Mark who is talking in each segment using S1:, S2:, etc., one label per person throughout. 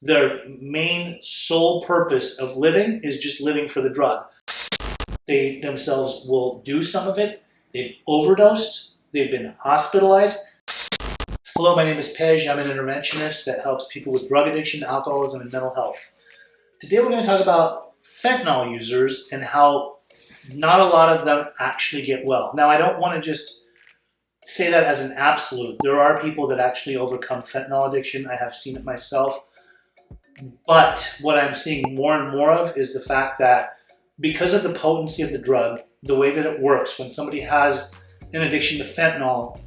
S1: Their main sole purpose of living is just living for the drug. They themselves will do some of it. They've overdosed. They've been hospitalized. Hello, my name is Pej. I'm an interventionist that helps people with drug addiction, alcoholism, and mental health. Today we're going to talk about fentanyl users and how not a lot of them actually get well. Now, I don't want to just say that as an absolute. There are people that actually overcome fentanyl addiction. I have seen it myself. But what I'm seeing more and more of is the fact that because of the potency of the drug, the way that it works, when somebody has an addiction to fentanyl,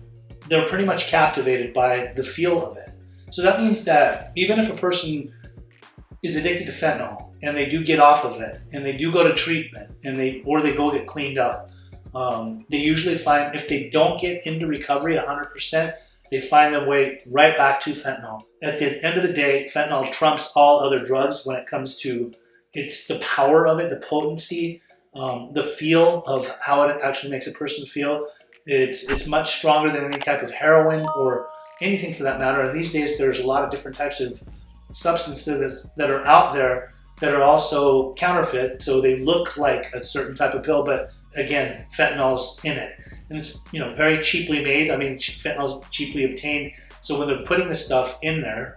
S1: they're pretty much captivated by the feel of it. So that means that even if a person is addicted to fentanyl and they do get off of it and they do go to treatment and they go get cleaned up, they usually find if they don't get into recovery 100%, they find their way right back to fentanyl. At the end of the day, fentanyl trumps all other drugs when it comes to it's the power of it, the potency, the feel of how it actually makes a person feel. It's much stronger than any type of heroin or anything for that matter. And these days, there's a lot of different types of substances that are out there that are also counterfeit. So they look like a certain type of pill, but again, fentanyl's in it. And it's very cheaply made. I mean, fentanyl's cheaply obtained. So when they're putting the stuff in there,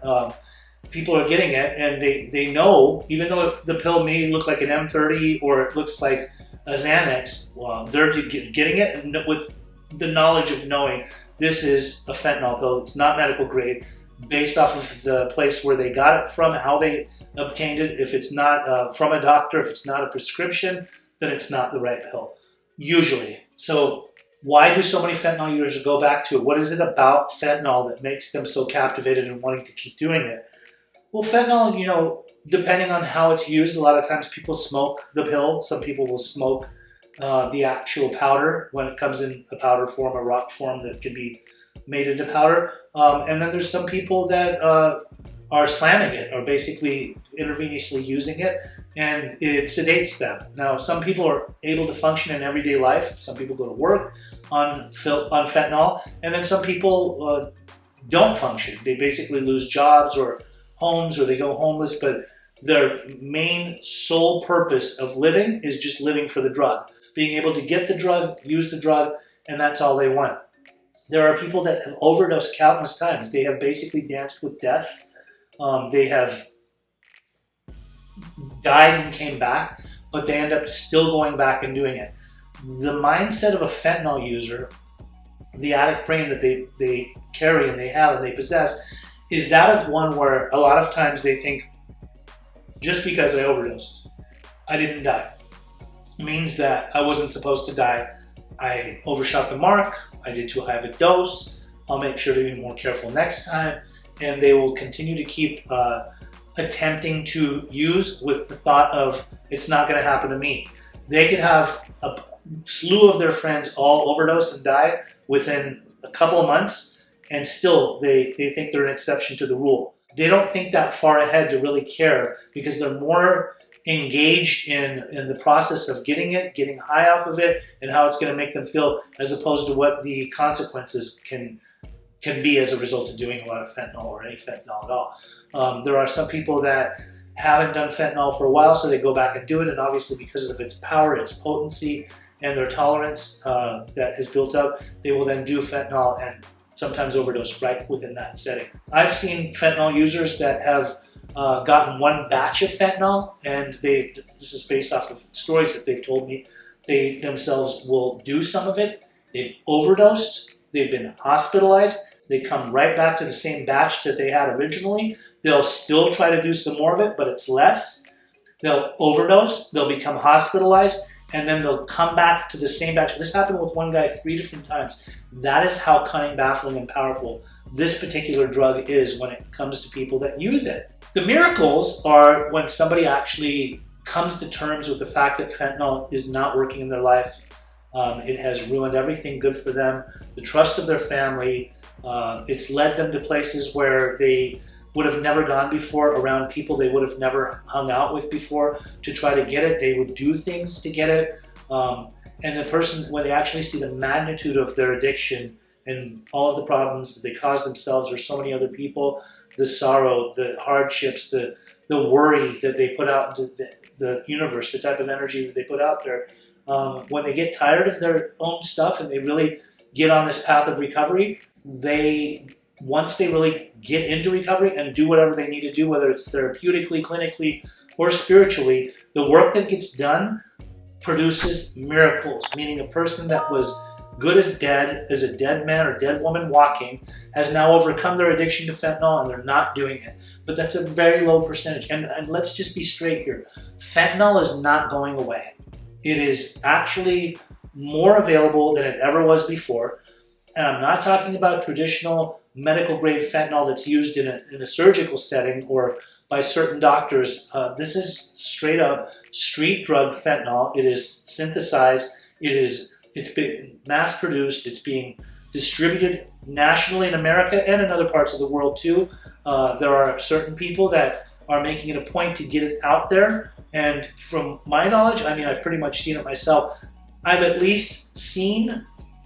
S1: people are getting it, and they know, even though the pill may look like an M30 or it looks like a Xanax, they're getting it and with the knowledge of knowing this is a fentanyl pill. It's not medical grade, based off of the place where they got it from, how they obtained it. If it's not from a doctor, if it's not a prescription, then it's not the right pill, usually. So why do so many fentanyl users go back to it? What is it about fentanyl that makes them so captivated and wanting to keep doing it? Well, fentanyl, depending on how it's used, a lot of times people smoke the pill. Some people will smoke the actual powder when it comes in a powder form, a rock form that can be made into powder. And then there's some people that are slamming it, or basically intravenously using it, and it sedates them. Now, some people are able to function in everyday life. Some people go to work on fentanyl, and then some people don't function. They basically lose jobs or homes, or they go homeless, but their main sole purpose of living is just living for the drug. Being able to get the drug, use the drug, and that's all they want. There are people that have overdosed countless times. They have basically danced with death. They have died and came back, but they end up still going back and doing it. The mindset of a fentanyl user, the addict brain that they carry and they have and they possess, is that of one where a lot of times they think, just because I overdosed, I didn't die. It means that I wasn't supposed to die. I overshot the mark. I did too high of a dose. I'll make sure to be more careful next time. And they will continue to keep attempting to use with the thought of, it's not going to happen to me. They could have a slew of their friends all overdose and die within a couple of months, and still they think they're an exception to the rule. They don't think that far ahead to really care, because they're more engaged in the process of getting high off of it, and how it's going to make them feel, as opposed to what the consequences can be as a result of doing a lot of fentanyl or any fentanyl at all. There are some people that haven't done fentanyl for a while, so they go back and do it, and obviously because of its power, its potency, and their tolerance that is built up, they will then do fentanyl and sometimes overdose right within that setting. I've seen fentanyl users that have gotten one batch of fentanyl, and this is based off of stories that they've told me. They themselves will do some of it. They've overdosed. They've been hospitalized. They come right back to the same batch that they had originally. They'll still try to do some more of it, but it's less. They'll overdose. They'll become hospitalized, and then they'll come back to the same batch. This happened with one guy 3 different times. That is how cunning, baffling, and powerful this particular drug is when it comes to people that use it. The miracles are when somebody actually comes to terms with the fact that fentanyl is not working in their life. It has ruined everything good for them, the trust of their family. It's led them to places where they would have never gone before, around people they would have never hung out with before to try to get it. They would do things to get it. And the person, when they actually see the magnitude of their addiction and all of the problems that they cause themselves or so many other people, the sorrow, the hardships, the worry that they put out into the universe, the type of energy that they put out there. When they get tired of their own stuff and they really get on this path of recovery, once they really get into recovery and do whatever they need to do, whether it's therapeutically, clinically, or spiritually, the work that gets done produces miracles, meaning a person that was good as dead, as a dead man or dead woman walking, has now overcome their addiction to fentanyl and they're not doing it. But that's a very low percentage. And let's just be straight here. Fentanyl is not going away. It is actually more available than it ever was before. And I'm not talking about traditional medical grade fentanyl that's used in a surgical setting or by certain doctors. This is straight up street drug fentanyl. It is synthesized. It's been mass produced. It's being distributed nationally in America and in other parts of the world too. There are certain people that are making it a point to get it out there. And from my knowledge, I mean, I've pretty much seen it myself. I've at least seen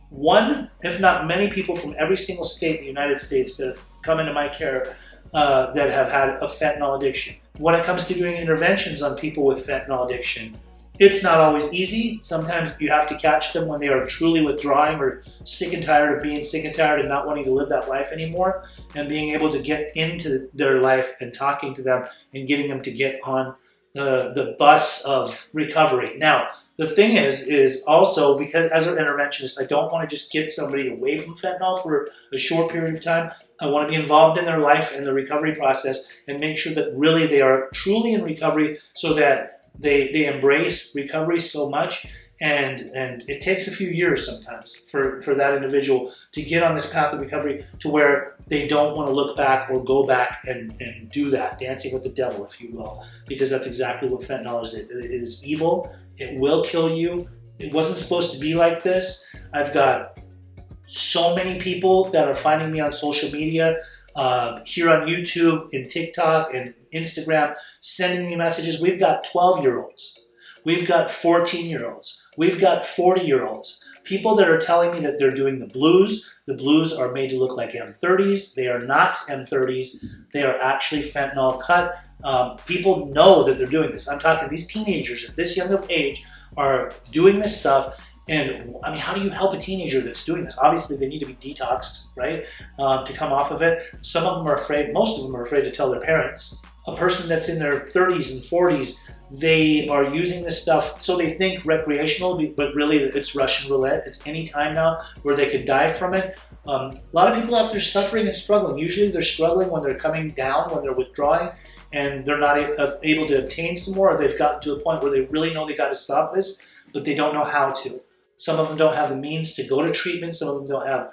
S1: one, if not many people from every single state in the United States that have come into my care that have had a fentanyl addiction. When it comes to doing interventions on people with fentanyl addiction, it's not always easy. Sometimes you have to catch them when they are truly withdrawing or sick and tired of being sick and tired and not wanting to live that life anymore, and being able to get into their life and talking to them and getting them to get on the bus of recovery. Now, the thing is also, because as an interventionist, I don't want to just get somebody away from fentanyl for a short period of time. I want to be involved in their life and the recovery process and make sure that really they are truly in recovery, so that they embrace recovery so much. And it takes a few years sometimes for that individual to get on this path of recovery to where they don't want to look back or go back and do that, dancing with the devil, if you will, because that's exactly what fentanyl is. It is evil. It will kill you. It wasn't supposed to be like this. I've got so many people that are finding me on social media, here on YouTube and TikTok and Instagram, sending me messages. We've got 12-year-olds. We've got 14-year-olds. We've got 40-year-olds. People that are telling me that they're doing the blues. The blues are made to look like M30s. They are not M30s. They are actually fentanyl cut. People know that they're doing this. I'm talking these teenagers at this young of age are doing this stuff. And I mean, how do you help a teenager that's doing this? Obviously, they need to be detoxed, right, to come off of it. Some of them are afraid, most of them are afraid to tell their parents. A person that's in their 30s and 40s, they are using this stuff, so they think recreational, but really it's Russian roulette. It's any time now where they could die from it. A lot of people out there suffering and struggling. Usually they're struggling when they're coming down, when they're withdrawing, and they're not able to obtain some more, or they've gotten to a point where they really know they got to stop this, but they don't know how to. Some of them don't have the means to go to treatment. Some of them don't have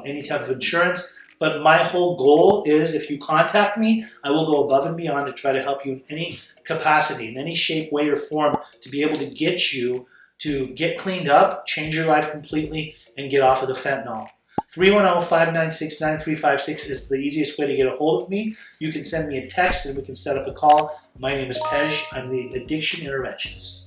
S1: any type of insurance. But my whole goal is, if you contact me, I will go above and beyond to try to help you in any capacity, in any shape, way, or form, to be able to get you to get cleaned up, change your life completely, and get off of the fentanyl. 310-596-9356 is the easiest way to get a hold of me. You can send me a text and we can set up a call. My name is Pej. I'm the Addiction Interventionist.